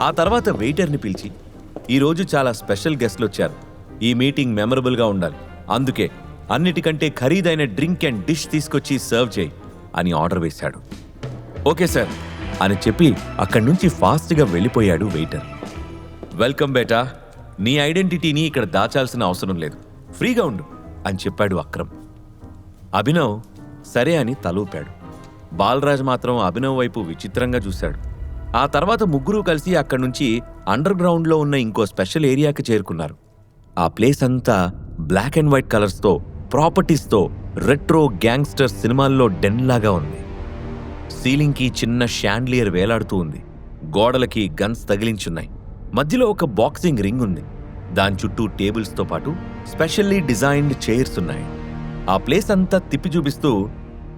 ఆ తర్వాత వెయిటర్ని పిలిచి, ఈరోజు చాలా స్పెషల్ గెస్ట్లు వచ్చారు, ఈ మీటింగ్ మెమరబుల్గా ఉండాలి, అందుకే అన్నిటికంటే ఖరీదైన డ్రింక్ అండ్ డిష్ తీసుకొచ్చి సర్వ్ చేయి అని ఆర్డర్ వేశాడు. ఓకే సార్ అని చెప్పి అక్కడి నుంచి ఫాస్ట్గా వెళ్ళిపోయాడు వెయిటర్. వెల్కమ్ బేటా, నీ ఐడెంటిటీని ఇక్కడ దాచాల్సిన అవసరం లేదు, ఫ్రీగా ఉండు అని చెప్పాడు అక్రమ్. అభినవ్ సరే అని తలూపాడు. బాలరాజ్ మాత్రం అభినవ్ వైపు విచిత్రంగా చూశాడు. ఆ తర్వాత ముగ్గురు కలిసి అక్కడి నుంచి అండర్ గ్రౌండ్లో ఉన్న ఇంకో స్పెషల్ ఏరియాకి చేరుకున్నారు. ఆ ప్లేస్ అంతా బ్లాక్ అండ్ వైట్ కలర్స్తో, ప్రాపర్టీస్తో, రెట్రో గ్యాంగ్స్టర్ సినిమాల్లో డెన్లాగా ఉంది. సీలింగ్కి చిన్న షాండ్లియర్ వేలాడుతూ ఉంది. గోడలకి గన్స్ తగిలించున్నాయి. మధ్యలో ఒక బాక్సింగ్ రింగ్ ఉంది. దాని చుట్టూ టేబుల్స్తో పాటు స్పెషల్లీ డిజైన్డ్ చైర్స్ ఉన్నాయి. ఆ ప్లేస్ అంతా తిప్పి చూపిస్తూ,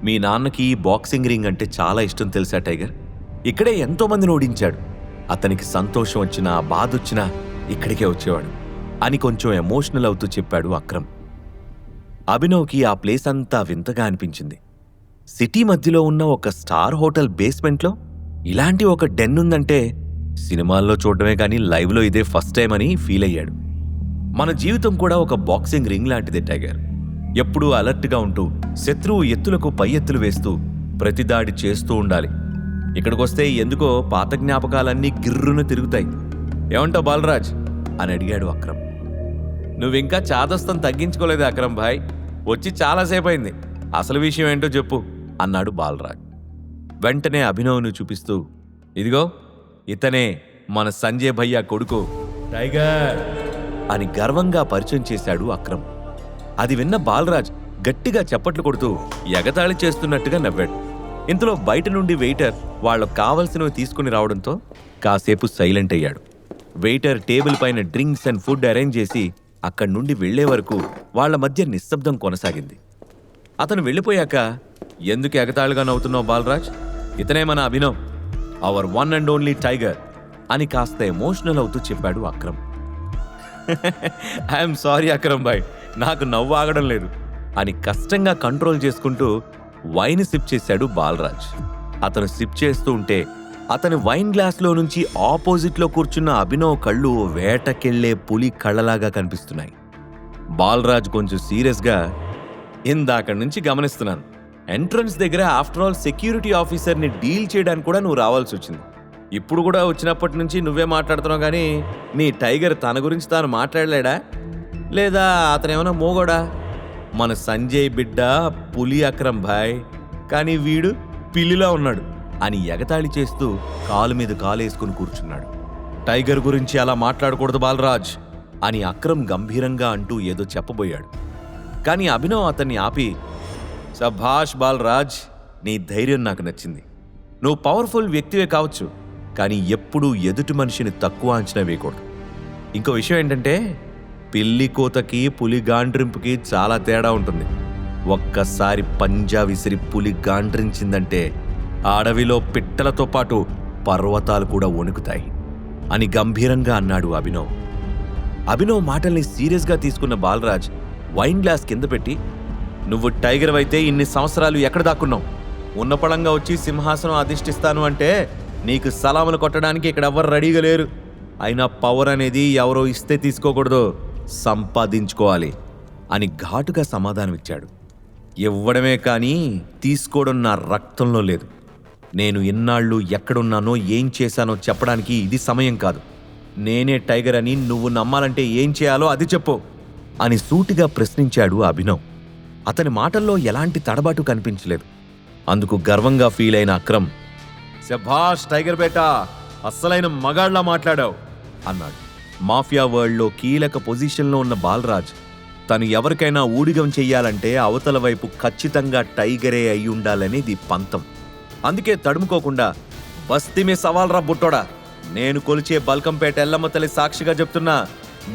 మీ నాన్నకి బాక్సింగ్ రింగ్ అంటే చాలా ఇష్టం తెలుసా టైగర్, ఇక్కడే ఎంతో మందిని ఓడించాడు, అతనికి సంతోషం వచ్చినా బాధ వచ్చినా ఇక్కడికే వచ్చేవాడు అని కొంచెం ఎమోషనల్ అవుతూ చెప్పాడు అక్రమ్. అభినవ్కి ఆ ప్లేస్ అంతా వింతగా అనిపించింది. సిటీ మధ్యలో ఉన్న ఒక స్టార్ హోటల్ బేస్మెంట్లో ఇలాంటి ఒక డెన్ ఉందంటే సినిమాల్లో చూడడమే కానీ లైవ్లో ఇదే ఫస్ట్ టైం అని ఫీల్ అయ్యాడు. మన జీవితం కూడా ఒక బాక్సింగ్ రింగ్ లాంటిదే టైగర్. ఎప్పుడూ అలర్ట్గా ఉంటూ శత్రువు ఎత్తులకు పై ఎత్తులు వేస్తూ ప్రతిదాడి చేస్తూ ఉండాలి. ఇక్కడికొస్తే ఎందుకో పాత జ్ఞాపకాలన్నీ గిర్రును తిరుగుతాయి. ఏమంటావు బాలరాజ్ అని అడిగాడు అక్రమ్. నువ్వింకా చాదస్తం తగ్గించుకోలేదు అక్రమ్ భాయ్, వచ్చి చాలాసేపు అయింది, అసలు విషయం ఏంటో చెప్పు అన్నాడు బాలరాజ్. వెంటనే అభినవ్ను చూపిస్తూ, ఇదిగో ఇతనే మన సంజయ్ భయ్యా కొడుకు టైగర్ అని గర్వంగా పరిచయం చేశాడు అక్రమ్. అది విన్న బాలరాజ్ గట్టిగా చప్పట్లు కొడుతూ ఎగతాళి చేస్తున్నట్టుగా నవ్వాడు. ఇంతలో బయట నుండి వెయిటర్ వాళ్ళకు కావలసినవి తీసుకుని రావడంతో కాసేపు సైలెంట్ అయ్యాడు. వెయిటర్ టేబుల్ పైన డ్రింక్స్ అండ్ ఫుడ్ అరేంజ్ చేసి అక్కడి నుండి వెళ్లే వరకు వాళ్ల మధ్య నిశ్శబ్దం కొనసాగింది. అతను వెళ్ళిపోయాక, ఎందుకు ఎగతాళిగా నవ్వుతున్నావు బాలరాజ్, ఇతనే మన Abhinav, our one and only tiger అని కాస్త ఎమోషనల్ అవుతూ చెప్పాడు అక్రమ్. ఐఎమ్ సారీ అక్రమ్ భాయ్, నాకు నవ్వు ఆగడం లేదు అని కష్టంగా కంట్రోల్ చేసుకుంటూ వైన్ సిప్ చేశాడు బాలరాజ్. అతను సిప్ చేస్తూ ఉంటే అతని వైన్ గ్లాస్లో నుంచి ఆపోజిట్లో కూర్చున్న అభినవ్ కళ్ళు వేటకెళ్లే పులి కళ్ళలాగా కనిపిస్తున్నాయి. బాలరాజ్ కొంచెం సీరియస్గా, ఇందాక నుంచి గమనిస్తున్నాను, ఎంట్రన్స్ దగ్గర ఆఫ్టర్ ఆల్ సెక్యూరిటీ ఆఫీసర్ని డీల్ చేయడానికి కూడా నువ్వు రావాల్సి వచ్చింది. ఇప్పుడు కూడా వచ్చినప్పటి నుంచి నువ్వే మాట్లాడుతున్నావు కానీ నీ టైగర్ తన గురించి తాను మాట్లాడలేడా, లేదా అతనేమన్నా మోగోడా? మన సంజయ్ బిడ్డ పులి అక్రమ్ భాయ్, కానీ వీడు పిల్లిలా ఉన్నాడు అని ఎగతాళి చేస్తూ కాలు మీద కాలేసుకుని కూర్చున్నాడు. టైగర్ గురించి అలా మాట్లాడకూడదు బాలరాజ్ అని అక్రమ్ గంభీరంగా అంటూ ఏదో చెప్పబోయాడు. కానీ అభినవ్ అతన్ని ఆపి, సభాష్ బాలరాజ్, నీ ధైర్యం నాకు నచ్చింది. నువ్వు పవర్ఫుల్ వ్యక్తివే కావచ్చు, కానీ ఎప్పుడూ ఎదుటి మనిషిని తక్కువ అంచనా వేయకూడదు. ఇంకో విషయం ఏంటంటే, పిల్లి కోతకి పులి గాండ్రింపుకి చాలా తేడా ఉంటుంది. ఒక్కసారి పంజా విసిరి పులి గాండ్రించిందంటే అడవిలో పిట్టలతో పాటు పర్వతాలు కూడా వణుకుతాయి అని గంభీరంగా అన్నాడు అభినవ్. అభినవ్ మాటల్ని సీరియస్గా తీసుకున్న బాలరాజ్ వైన్ గ్లాస్ కింద పెట్టి, నువ్వు టైగర్ అయితే ఇన్ని సంవత్సరాలు ఎక్కడ దాక్కున్నావు? ఉన్నపళంగా వచ్చి సింహాసనం అధిష్ఠిస్తాను అంటే నీకు సలాములు కొట్టడానికి ఇక్కడ ఎవ్వరు రెడీగా లేరు. అయినా పవర్ అనేది ఎవరో ఇస్తే తీసుకోకూడదు, సంపాదించుకోవాలి అని ఘాటుగా సమాధానమిచ్చాడు. ఇవ్వడమే కానీ తీసుకోవడం నా రక్తంలో లేదు. నేను ఇన్నాళ్ళు ఎక్కడున్నానో ఏం చేశానో చెప్పడానికి ఇది సమయం కాదు. నేనే టైగర్ అని నువ్వు నమ్మాలంటే ఏం చేయాలో అది చెప్పు అని సూటిగా ప్రశ్నించాడు అభినవ్. అతని మాటల్లో ఎలాంటి తడబాటు కనిపించలేదు. అందుకు గర్వంగా ఫీల్ అయిన అక్రమ్, శభాష్ టైగర్ బేటా, అస్సలైన మగాళ్లా మాట్లాడావు అన్నాడు. మాఫియా వరల్డ్లో కీలక పొజిషన్లో ఉన్న బాలరాజ్ తను ఎవరికైనా ఊడిగం చెయ్యాలంటే అవతల వైపు ఖచ్చితంగా టైగరే అయి ఉండాలనేది పంతం. అందుకే తడుముకోకుండా, బస్తీమే సవాల్ రా బుట్టోడా, నేను కొలిచే బల్కంపేట ఎల్లమ్మ తల్లి సాక్షిగా చెప్తున్నా,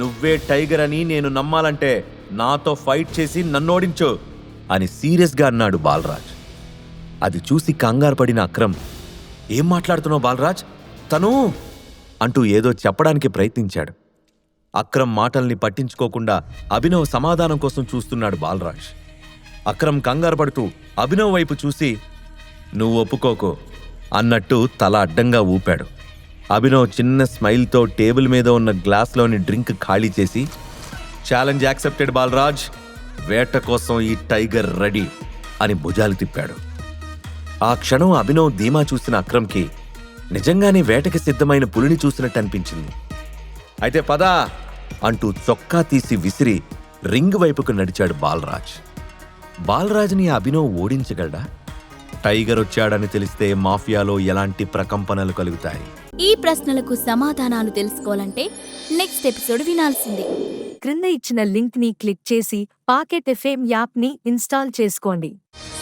నువ్వే టైగర్ అని నేను నమ్మాలంటే నాతో ఫైట్ చేసి నన్నోడించు అని సీరియస్గా అన్నాడు బాలరాజ్. అది చూసి కంగారు పడిన అక్రమ్, ఏం మాట్లాడుతున్నావు బాలరాజ్, తను అంటూ ఏదో చెప్పడానికి ప్రయత్నించాడు. అక్రమ్ మాటల్ని పట్టించుకోకుండా అభినవ్ సమాధానం కోసం చూస్తున్నాడు బాలరాజ్. అక్రమ్ కంగారు పడుతూ అభినవ్ వైపు చూసి, నువ్వు ఒప్పుకోకు అన్నట్టు తల అడ్డంగా ఊపాడు. అభినవ్ చిన్న స్మైల్తో టేబుల్ మీద ఉన్న గ్లాస్లోని డ్రింక్ ఖాళీ చేసి, ఛాలెంజ్ యాక్సెప్టెడ్ బాలరాజ్, వేట కోసం ఈ టైగర్ రెడీ అని భుజాలు తిప్పాడు. ఆ క్షణం అభినవ్ ధీమా చూసిన అక్రమ్కి నిజంగానే వేటకి సిద్ధమైన పులిని చూసినట్టు అనిపించింది. అయితే పదా అంటూ చొక్కా తీసి విసిరి రింగ్ వైపుకు నడిచాడు బాలరాజ్. బాలరాజ్ని అభినవ్ ఓడించగలడా? టైగర్ వచ్చాడని తెలిస్తే మాఫియాలో ఎలాంటి ప్రకంపనలు కలుగుతాయి? ఈ ప్రశ్నలకు సమాధానాలు తెలుసుకోవాలంటే నెక్స్ట్ ఎపిసోడ్ వినాల్సిందే. క్రింద ఇచ్చిన లింక్ ని క్లిక్ చేసి పాకెట్ ఎఫ్ఎం యాప్ ని ఇన్స్టాల్ చేసుకోండి.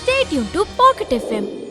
Stay tuned to Pocket FM.